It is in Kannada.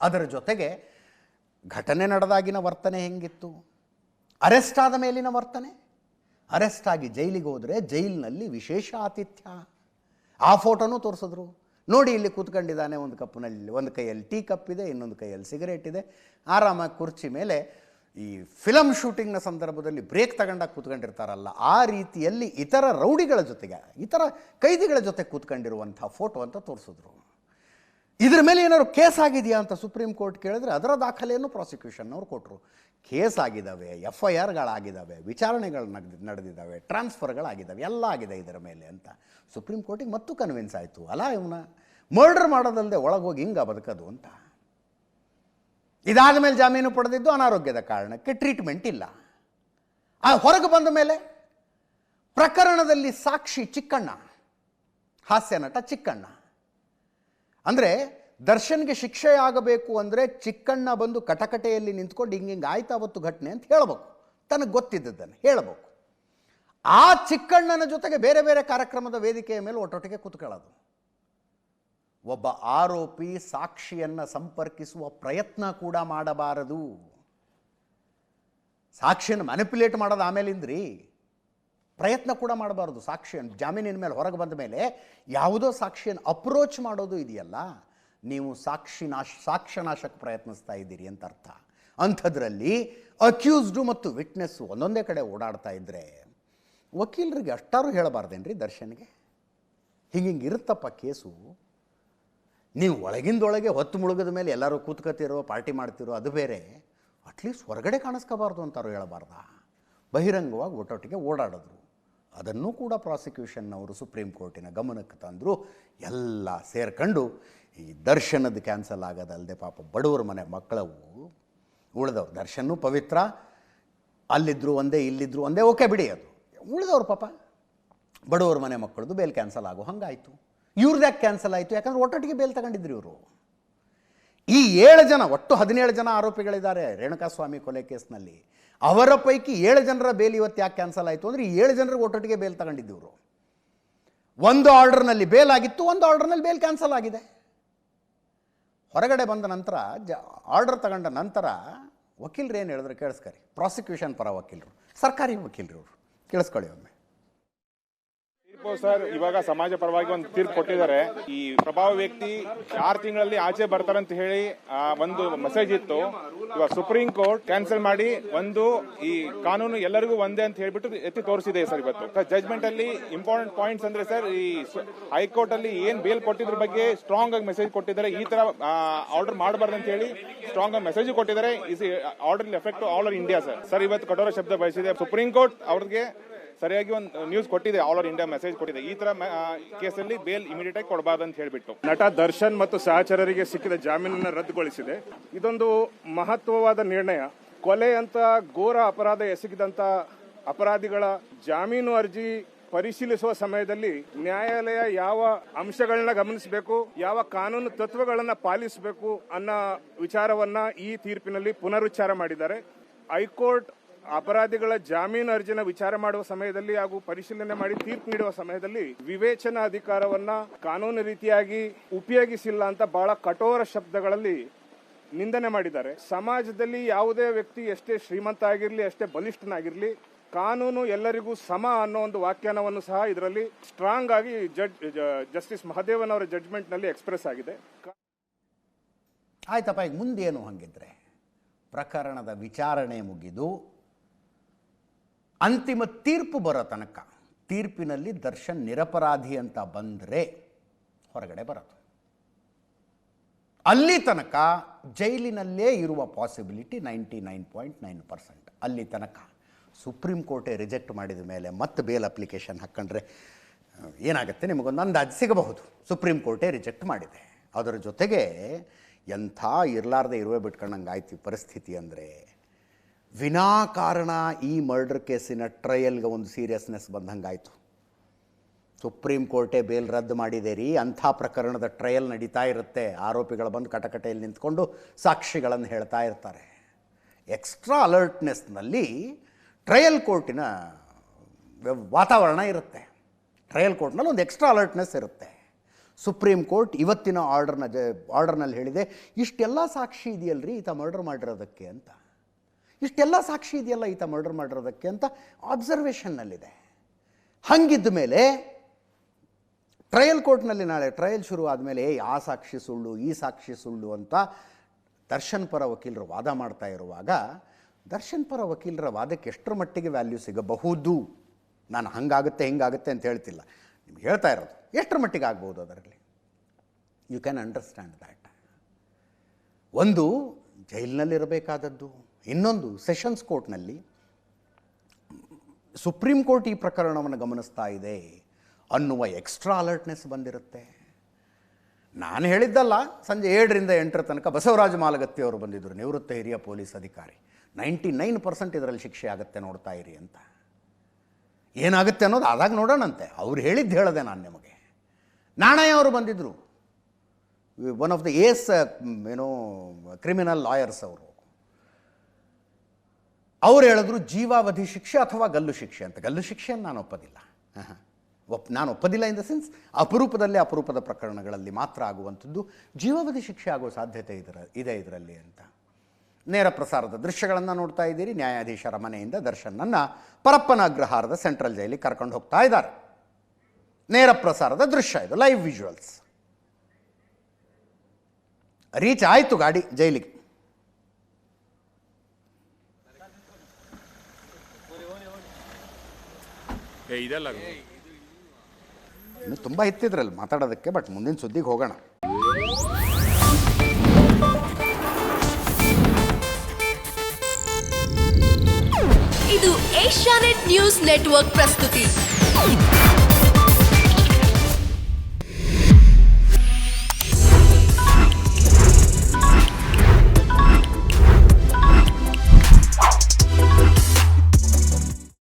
ಅದರ ಜೊತೆಗೆ ಘಟನೆ ನಡೆದಾಗಿನ ವರ್ತನೆ ಹೆಂಗಿತ್ತು, ಅರೆಸ್ಟ್ ಆದ ಮೇಲಿನ ವರ್ತನೆ, ಅರೆಸ್ಟ್ ಆಗಿ ಜೈಲಿಗೆ ಹೋದರೆ ಜೈಲಿನಲ್ಲಿ ವಿಶೇಷ ಆತಿಥ್ಯ, ಆ ಫೋಟೋನೂ ತೋರಿಸಿದ್ರು. ನೋಡಿ ಇಲ್ಲಿ ಕೂತ್ಕೊಂಡಿದ್ದಾನೆ, ಒಂದು ಕಪ್ನಲ್ಲಿ ಒಂದು ಕೈಯಲ್ಲಿ ಟೀ ಕಪ್ ಇದೆ, ಇನ್ನೊಂದು ಕೈಯಲ್ಲಿ ಸಿಗರೇಟ್ ಇದೆ, ಆರಾಮಾಗಿ ಕುರ್ಚಿ ಮೇಲೆ ಈ ಫಿಲಮ್ ಶೂಟಿಂಗ್ನ ಸಂದರ್ಭದಲ್ಲಿ ಬ್ರೇಕ್ ತಗೊಂಡಾಗ ಕೂತ್ಕೊಂಡಿರ್ತಾರಲ್ಲ ಆ ರೀತಿಯಲ್ಲಿ ಇತರ ರೌಡಿಗಳ ಜೊತೆಗೆ, ಇತರ ಕೈದಿಗಳ ಜೊತೆ ಕೂತ್ಕೊಂಡಿರುವಂಥ ಫೋಟೋ ಅಂತ ತೋರಿಸಿದ್ರು. ಇದ್ರ ಮೇಲೆ ಏನಾದ್ರು ಕೇಸ್ ಆಗಿದೆಯಾ ಅಂತ ಸುಪ್ರೀಂ ಕೋರ್ಟ್ ಕೇಳಿದ್ರೆ ಅದರ ದಾಖಲೆಯನ್ನು ಪ್ರಾಸಿಕ್ಯೂಷನ್ನವ್ರು ಕೊಟ್ಟರು. ಕೇಸ್ ಆಗಿದ್ದಾವೆ, FIRಗಳಾಗಿದ್ದಾವೆ, ವಿಚಾರಣೆಗಳು ನಡೆದಿದ್ದಾವೆ, ಟ್ರಾನ್ಸ್ಫರ್ಗಳಾಗಿದ್ದಾವೆ, ಎಲ್ಲ ಆಗಿದೆ ಇದರ ಮೇಲೆ ಅಂತ ಸುಪ್ರೀಂ ಕೋರ್ಟಿಗೆ ಮತ್ತೂ ಕನ್ವಿನ್ಸ್ ಆಯಿತು. ಅಲ್ಲ ಇವನ್ನ ಮರ್ಡರ್ ಮಾಡೋದಲ್ಲದೆ ಒಳಗೋಗಿ ಹಿಂಗೆ ಬದುಕೋದು ಅಂತ. ಇದಾದ ಮೇಲೆ ಜಾಮೀನು ಪಡೆದಿದ್ದು ಅನಾರೋಗ್ಯದ ಕಾರಣಕ್ಕೆ, ಟ್ರೀಟ್ಮೆಂಟ್ ಇಲ್ಲ. ಹೊರಗೆ ಬಂದ ಮೇಲೆ ಪ್ರಕರಣದಲ್ಲಿ ಸಾಕ್ಷಿ ಚಿಕ್ಕಣ್ಣ, ಹಾಸ್ಯ ನಟ ಚಿಕ್ಕಣ್ಣ, ಅಂದರೆ ದರ್ಶನ್ಗೆ ಶಿಕ್ಷೆ ಆಗಬೇಕು ಅಂದರೆ ಚಿಕ್ಕಣ್ಣ ಬಂದು ಕಟಕಟೆಯಲ್ಲಿ ನಿಂತ್ಕೊಂಡು ಹಿಂಗೆ ಆಯ್ತು ಅವತ್ತು ಘಟನೆ ಅಂತ ಹೇಳಬೇಕು, ತನಗೆ ಗೊತ್ತಿದ್ದದ್ದನ್ನು ಹೇಳಬೇಕು. ಆ ಚಿಕ್ಕಣ್ಣನ ಜೊತೆಗೆ ಬೇರೆ ಬೇರೆ ಕಾರ್ಯಕ್ರಮದ ವೇದಿಕೆಯ ಮೇಲೆ ಒಟ್ಟೊಟ್ಟಿಗೆ ಕೂತ್ಕೊಳ್ಳೋದು. ಒಬ್ಬ ಆರೋಪಿ ಸಾಕ್ಷಿಯನ್ನು ಸಂಪರ್ಕಿಸುವ ಪ್ರಯತ್ನ ಕೂಡ ಮಾಡಬಾರದು. ಸಾಕ್ಷಿಯನ್ನು ಮ್ಯಾನಿಪ್ಯುಲೇಟ್ ಮಾಡೋದು ಆಮೇಲಿಂದ್ರಿ, ಪ್ರಯತ್ನ ಕೂಡ ಮಾಡಬಾರ್ದು. ಸಾಕ್ಷಿಯನ್ನು ಜಾಮೀನಿನ ಮೇಲೆ ಹೊರಗೆ ಬಂದ ಮೇಲೆ ಯಾವುದೋ ಸಾಕ್ಷಿಯನ್ನು ಅಪ್ರೋಚ್ ಮಾಡೋದು ಇದೆಯಲ್ಲ, ನೀವು ಸಾಕ್ಷ್ಯನಾಶಕ್ಕೆ ಪ್ರಯತ್ನಿಸ್ತಾ ಇದ್ದೀರಿ ಅಂತ ಅರ್ಥ. ಅಂಥದ್ರಲ್ಲಿ ಅಕ್ಯೂಸ್ಡು ಮತ್ತು ವಿಟ್ನೆಸ್ಸು ಒಂದೊಂದೇ ಕಡೆ ಓಡಾಡ್ತಾ ಇದ್ದರೆ ವಕೀಲರಿಗೆ ಅಷ್ಟಾರು ಹೇಳಬಾರ್ದೇನ್ರಿ ದರ್ಶನ್ಗೆ, ಹಿಂಗೆ ಇರುತ್ತಪ್ಪ ಕೇಸು, ನೀವು ಒಳಗಿಂದೊಳಗೆ ಹೊತ್ತು ಮುಳುಗದ ಮೇಲೆ ಎಲ್ಲರೂ ಕೂತ್ಕೊತಿರೋ ಪಾರ್ಟಿ ಮಾಡ್ತಿರೋ ಅದು ಬೇರೆ, ಅಟ್ಲೀಸ್ಟ್ ಹೊರಗಡೆ ಕಾಣಿಸ್ಕೋಬಾರ್ದು ಅಂತಾರು ಹೇಳಬಾರ್ದ. ಬಹಿರಂಗವಾಗಿ ಒಟ್ಟೊಟ್ಟಿಗೆ ಓಡಾಡಿದ್ರು. ಅದನ್ನೂ ಕೂಡ ಪ್ರಾಸಿಕ್ಯೂಷನ್ನವರು ಸುಪ್ರೀಂ ಕೋರ್ಟಿನ ಗಮನಕ್ಕೆ ತಂದರು. ಎಲ್ಲ ಸೇರ್ಕೊಂಡು ಈ ದರ್ಶನದ ಕ್ಯಾನ್ಸಲ್ ಆಗೋದಲ್ಲದೆ ಪಾಪ ಬಡವ್ರ ಮನೆ ಮಕ್ಕಳವು ಉಳಿದವ್ರು, ದರ್ಶನೂ ಪವಿತ್ರ, ಅಲ್ಲಿದ್ದರು ಒಂದೇ ಇಲ್ಲಿದ್ದರು ಒಂದೇ, ಓಕೆ ಬಿಡಿ, ಅದು ಉಳಿದವ್ರು ಪಾಪ ಬಡವ್ರ ಮನೆ ಮಕ್ಕಳದು ಬೇಲ್ ಕ್ಯಾನ್ಸಲ್ ಆಗೋ ಹಂಗಾಯಿತು. ಇವ್ರದ್ದು ಯಾಕೆ ಕ್ಯಾನ್ಸಲ್ ಆಯಿತು? ಯಾಕಂದ್ರೆ ಒಟ್ಟೊಟ್ಟಿಗೆ ಬೇಲ್ ತಗೊಂಡಿದ್ರು ಇವರು. ಈ 7 ಜನ, ಒಟ್ಟು 17 ಜನ ಆರೋಪಿಗಳಿದ್ದಾರೆ ರೇಣುಕಾಸ್ವಾಮಿ ಕೊಲೆ ಕೇಸ್ನಲ್ಲಿ. ಅವರ ಪೈಕಿ 7 ಜನರ ಬೇಲ್ ಇವತ್ತು ಯಾಕೆ ಕ್ಯಾನ್ಸಲ್ ಆಯಿತು ಅಂದರೆ ಈ 7 ಜನರಿಗೆ ಒಟ್ಟೊಟ್ಟಿಗೆ ಬೇಲ್ ತಗೊಂಡಿದ್ದವರು. ಒಂದು ಆರ್ಡರ್ನಲ್ಲಿ ಬೇಲ್ ಆಗಿತ್ತು, ಒಂದು ಆರ್ಡರ್ನಲ್ಲಿ ಬೇಲ್ ಕ್ಯಾನ್ಸಲ್ ಆಗಿದೆ. ಹೊರಗಡೆ ಬಂದ ನಂತರ ಆರ್ಡರ್ ತಗೊಂಡ ನಂತರ ವಕೀಲರು ಏನು ಹೇಳಿದ್ರು ಕೇಳಿಸ್ಕರಿ, ಪ್ರಾಸಿಕ್ಯೂಷನ್ ಪರ ವಕೀಲರು, ಸರ್ಕಾರಿ ವಕೀಲರು ಕೇಳಿಸ್ಕೊಳ್ಳಿ ಒಮ್ಮೆ. ಸರ್, ಇವಾಗ ಸಮಾಜ ಪರವಾಗಿ ಒಂದು ತೀರ್ಪು ಕೊಟ್ಟಿದ್ದಾರೆ. ಈ ಪ್ರಭಾವ ವ್ಯಕ್ತಿ 6 ತಿಂಗಳಲ್ಲಿ ಆಚೆ ಬರ್ತಾರಂತ ಹೇಳಿ ಒಂದು ಮೆಸೇಜ್ ಇತ್ತು. ಇವಾಗ ಸುಪ್ರೀಂ ಕೋರ್ಟ್ ಕ್ಯಾನ್ಸಲ್ ಮಾಡಿ ಒಂದು ಈ ಕಾನೂನು ಎಲ್ಲರಿಗೂ ಒಂದೇ ಅಂತ ಹೇಳ್ಬಿಟ್ಟು ಎತ್ತಿ ತೋರಿಸಿದೆ ಸರ್. ಇವತ್ತು ಜಜ್ಮೆಂಟ್ ಅಲ್ಲಿ ಇಂಪಾರ್ಟೆಂಟ್ ಪಾಯಿಂಟ್ಸ್ ಅಂದ್ರೆ ಸರ್, ಈ ಹೈಕೋರ್ಟ್ ಅಲ್ಲಿ ಏನ್ ಬೇಲ್ ಕೊಟ್ಟಿದ್ರ ಬಗ್ಗೆ ಸ್ಟ್ರಾಂಗ್ ಆಗಿ ಮೆಸೇಜ್ ಕೊಟ್ಟಿದ್ದಾರೆ. ಈ ತರ ಆರ್ಡರ್ ಮಾಡಬಾರ್ದು ಅಂತ ಹೇಳಿ ಸ್ಟ್ರಾಂಗ್ ಆಗಿ ಮೆಸೇಜ್ ಕೊಟ್ಟಿದ್ದಾರೆ. Is order effect all over India sir. Sir, ಇವತ್ತು ಕಠೋರ ಶಬ್ದ ಬಳಸಿದೆ. ಸುಪ್ರೀಂ ಕೋರ್ಟ್ ಅವ್ರಿಗೆ ಸರಿಯಾಗಿ ಒಂದು ನ್ಯೂಸ್ ಕೊಟ್ಟಿದೆ, ಆಲ್ ಓವರ್ ಇಂಡಿಯಾ ಮೆಸೇಜ್ ಕೊಟ್ಟಿದೆ. ಈ ತರ ಕೇಸಲ್ಲಿ ಬೇಲ್ ಇಮಿಡಿಯೇಟ್ ಆಗಿ ಕೊಡಬಾರ್ದು ಅಂತ ಹೇಳ್ಬಿಟ್ಟು ನಟ ದರ್ಶನ್ ಮತ್ತು ಸಹಚರರಿಗೆ ಸಿಕ್ಕಿದ ಜಾಮೀನನ್ನು ರದ್ದುಗೊಳಿಸಿದೆ. ಇದೊಂದು ಮಹತ್ವವಾದ ನಿರ್ಣಯ. ಕೊಲೆ ಅಂತ ಘೋರ ಅಪರಾಧ ಎಸಗಿದಂತ ಅಪರಾಧಿಗಳ ಜಾಮೀನು ಅರ್ಜಿ ಪರಿಶೀಲಿಸುವ ಸಮಯದಲ್ಲಿ ನ್ಯಾಯಾಲಯ ಯಾವ ಅಂಶಗಳನ್ನ ಗಮನಿಸಬೇಕು, ಯಾವ ಕಾನೂನು ತತ್ವಗಳನ್ನ ಪಾಲಿಸಬೇಕು ಅನ್ನೋ ವಿಚಾರವನ್ನ ಈ ತೀರ್ಪಿನಲ್ಲಿ ಪುನರುಚ್ಚಾರ ಮಾಡಿದ್ದಾರೆ. ಹೈಕೋರ್ಟ್ ಅಪರಾಧಿಗಳ ಜಾಮೀನು ಅರ್ಜಿನ ವಿಚಾರ ಮಾಡುವ ಸಮಯದಲ್ಲಿ ಹಾಗೂ ಪರಿಶೀಲನೆ ಮಾಡಿ ತೀರ್ಪು ನೀಡುವ ಸಮಯದಲ್ಲಿ ವಿವೇಚನಾ ಅಧಿಕಾರವನ್ನ ಕಾನೂನು ರೀತಿಯಾಗಿ ಉಪಯೋಗಿಸಿಲ್ಲ ಅಂತ ಬಹಳ ಕಠೋರ ಶಬ್ದಗಳಲ್ಲಿ ನಿಂದನೆ ಮಾಡಿದ್ದಾರೆ. ಸಮಾಜದಲ್ಲಿ ಯಾವುದೇ ವ್ಯಕ್ತಿ ಎಷ್ಟೇ ಶ್ರೀಮಂತ ಆಗಿರಲಿ, ಎಷ್ಟೇ ಬಲಿಷ್ಠನಾಗಿರಲಿ, ಕಾನೂನು ಎಲ್ಲರಿಗೂ ಸಮ ಅನ್ನೋ ಒಂದು ವ್ಯಾಖ್ಯಾನವನ್ನು ಸಹ ಇದರಲ್ಲಿ ಸ್ಟ್ರಾಂಗ್ ಆಗಿ ಜಸ್ಟಿಸ್ ಮಹದೇವನ್ ಅವರ ಜಡ್ಜ್ಮೆಂಟ್ ನಲ್ಲಿ ಎಕ್ಸ್ಪ್ರೆಸ್ ಆಗಿದೆ. ಆಯ್ತಪ್ಪ, ಈಗ ಮುಂದೇನು ಹಂಗಿದ್ರೆ ಪ್ರಕರಣದ ವಿಚಾರಣೆ ಮುಗಿದು ಅಂತಿಮ ತೀರ್ಪು ಬರೋ ತನಕ, ತೀರ್ಪಿನಲ್ಲಿ ದರ್ಶನ್ ನಿರಪರಾಧಿ ಅಂತ ಬಂದರೆ ಹೊರಗಡೆ ಬರೋದು. ಅಲ್ಲಿ ತನಕ ಜೈಲಿನಲ್ಲೇ ಇರುವ ಪಾಸಿಬಿಲಿಟಿ 99.9%. ಅಲ್ಲಿ ತನಕ ಸುಪ್ರೀಂ ಕೋರ್ಟೇ ರಿಜೆಕ್ಟ್ ಮಾಡಿದ ಮೇಲೆ ಮತ್ತೆ ಬೇಲ್ ಅಪ್ಲಿಕೇಶನ್ ಹಾಕ್ಕೊಂಡ್ರೆ ಏನಾಗುತ್ತೆ ನಿಮಗೊಂದು ಅಂದಾಜು ಸಿಗಬಹುದು. ಸುಪ್ರೀಂ ಕೋರ್ಟೇ ರಿಜೆಕ್ಟ್ ಮಾಡಿದೆ. ಅದರ ಜೊತೆಗೆ ಎಂಥ ಇರಲಾರ್ದೆ ಇರುವೆ ಬಿಟ್ಕೊಂಡಂಗೆ ಆಯ್ತು ಪರಿಸ್ಥಿತಿ. ಅಂದರೆ ವಿನಾಕಾರಣ ಈ ಮರ್ಡರ್ ಕೇಸಿನ ಟ್ರಯಲ್ಗೆ ಒಂದು ಸೀರಿಯಸ್ನೆಸ್ ಬಂದಂಗಾಯಿತು. ಸುಪ್ರೀಂ ಕೋರ್ಟೇ ಬೇಲ್ ರದ್ದು ಮಾಡಿದೆ ರೀ, ಅಂಥ ಪ್ರಕರಣದ ಟ್ರಯಲ್ ನಡೀತಾ ಇರುತ್ತೆ. ಆರೋಪಿಗಳು ಬಂದು ಕಟಕಟೆಯಲ್ಲಿ ನಿಂತ್ಕೊಂಡು ಸಾಕ್ಷಿಗಳನ್ನು ಹೇಳ್ತಾ ಇರ್ತಾರೆ. ಎಕ್ಸ್ಟ್ರಾ ಅಲರ್ಟ್ನೆಸ್ನಲ್ಲಿ ಟ್ರಯಲ್ ಕೋರ್ಟಿನ ವಾತಾವರಣ ಇರುತ್ತೆ. ಟ್ರಯಲ್ ಕೋರ್ಟ್ನಲ್ಲಿ ಒಂದು ಎಕ್ಸ್ಟ್ರಾ ಅಲರ್ಟ್ನೆಸ್ ಇರುತ್ತೆ. ಸುಪ್ರೀಂ ಕೋರ್ಟ್ ಇವತ್ತಿನ ಆರ್ಡರ್ನಲ್ಲಿ ಹೇಳಿದೆ ಇಷ್ಟೆಲ್ಲ ಸಾಕ್ಷಿ ಇದೆಯಲ್ರಿ ಈತ ಮರ್ಡರ್ ಮಾಡಿರೋದಕ್ಕೆ ಅಂತ, ಇಷ್ಟೆಲ್ಲ ಸಾಕ್ಷಿ ಇದೆಯಲ್ಲ ಈತ ಮರ್ಡರ್ ಮಾಡಿರೋದಕ್ಕೆ ಅಂತ ಅಬ್ಸರ್ವೇಷನ್ನಲ್ಲಿದೆ. ಹಂಗಿದ್ದ ಮೇಲೆ ಟ್ರಯಲ್ ಕೋರ್ಟ್ನಲ್ಲಿ ನಾಳೆ ಟ್ರಯಲ್ ಶುರು ಆದಮೇಲೆ ಆ ಸಾಕ್ಷಿ ಸುಳ್ಳು ಈ ಸಾಕ್ಷಿ ಸುಳ್ಳು ಅಂತ ದರ್ಶನ್ ಪರ ವಕೀಲರು ವಾದ ಮಾಡ್ತಾ ಇರುವಾಗ ದರ್ಶನ್ ಪರ ವಕೀಲರ ವಾದಕ್ಕೆ ಎಷ್ಟರ ಮಟ್ಟಿಗೆ ವ್ಯಾಲ್ಯೂ ಸಿಗಬಹುದು? ನಾನು ಹಂಗಾಗುತ್ತೆ ಹಿಂಗಾಗುತ್ತೆ ಅಂತ ಹೇಳ್ತಿಲ್ಲ, ನಿಮ್ಗೆ ಹೇಳ್ತಾ ಇರೋದು ಎಷ್ಟರ ಮಟ್ಟಿಗೆ ಆಗ್ಬೋದು ಅದರಲ್ಲಿ. You can understand that. ಒಂದು ಜೈಲಿನಲ್ಲಿರಬೇಕಾದದ್ದು, ಇನ್ನೊಂದು ಸೆಷನ್ಸ್ ಕೋರ್ಟ್ನಲ್ಲಿ ಸುಪ್ರೀಂ ಕೋರ್ಟ್ ಈ ಪ್ರಕರಣವನ್ನು ಗಮನಿಸ್ತಾ ಇದೆ ಅನ್ನುವ ಎಕ್ಸ್ಟ್ರಾ ಅಲರ್ಟ್ನೆಸ್ ಬಂದಿರುತ್ತೆ. ನಾನು ಹೇಳಿದ್ದಲ್ಲ, ಸಂಜೆ 7ರಿಂದ 8 ತನಕ ಬಸವರಾಜ ಮಾಲಗತ್ತಿ ಅವರು ಬಂದಿದ್ದರು, ನಿವೃತ್ತ ಹಿರಿಯ ಪೊಲೀಸ್ ಅಧಿಕಾರಿ. 99% ಇದರಲ್ಲಿ ಶಿಕ್ಷೆ ಆಗುತ್ತೆ ನೋಡ್ತಾ ಇರಿ ಅಂತ. ಏನಾಗುತ್ತೆ ಅನ್ನೋದು ಆದಾಗ ನೋಡೋಣಂತೆ. ಅವ್ರು ಹೇಳಿದ್ದು ಹೇಳದೆ ನಾನು ನಿಮಗೆ. ನಾಣಯ್ಯ ಅವರು ಬಂದಿದ್ದರು, one of the ace criminal lawyers ಅವರು. ಅವ್ರು ಹೇಳಿದ್ರು ಜೀವಾವಧಿ ಶಿಕ್ಷೆ ಅಥವಾ ಗಲ್ಲು ಶಿಕ್ಷೆ ಅಂತ. ಗಲ್ಲು ಶಿಕ್ಷೆಯನ್ನು ನಾನು ಒಪ್ಪೋದಿಲ್ಲ. ನಾನು ಒಪ್ಪೋದಿಲ್ಲ ಇನ್ ದ ಸೆನ್ಸ್ ಅಪರೂಪದ ಪ್ರಕರಣಗಳಲ್ಲಿ ಮಾತ್ರ ಆಗುವಂಥದ್ದು. ಜೀವಾವಧಿ ಶಿಕ್ಷೆ ಆಗೋ ಸಾಧ್ಯತೆ ಇದೆ ಇದರಲ್ಲಿ ಅಂತ. ನೇರ ಪ್ರಸಾರದ ದೃಶ್ಯಗಳನ್ನು ನೋಡ್ತಾ ಇದ್ದೀರಿ. ನ್ಯಾಯಾಧೀಶರ ಮನೆಯಿಂದ ದರ್ಶನ್ನನ್ನು ಪರಪ್ಪನ ಅಗ್ರಹಾರದ ಸೆಂಟ್ರಲ್ ಜೈಲಿಗೆ ಕರ್ಕೊಂಡು ಹೋಗ್ತಾ ಇದ್ದಾರೆ. ನೇರ ಪ್ರಸಾರದ ದೃಶ್ಯ ಇದು, ಲೈವ್ ವಿಜುವಲ್ಸ್. ರೀಚ್ ಆಯಿತು ಗಾಡಿ ಜೈಲಿಗೆ. ಇನ್ನು ತುಂಬ ಇತ್ತಿದ್ರಲ್ಲಿ ಮಾತಾಡೋದಕ್ಕೆ, ಬಟ್ ಮುಂದಿನ ಸುದ್ದಿಗೆ ಹೋಗೋಣ. ಇದು ಏಷ್ಯಾನೆಟ್ ನ್ಯೂಸ್ ನೆಟ್ವರ್ಕ್ ಪ್ರಸ್ತುತಿ.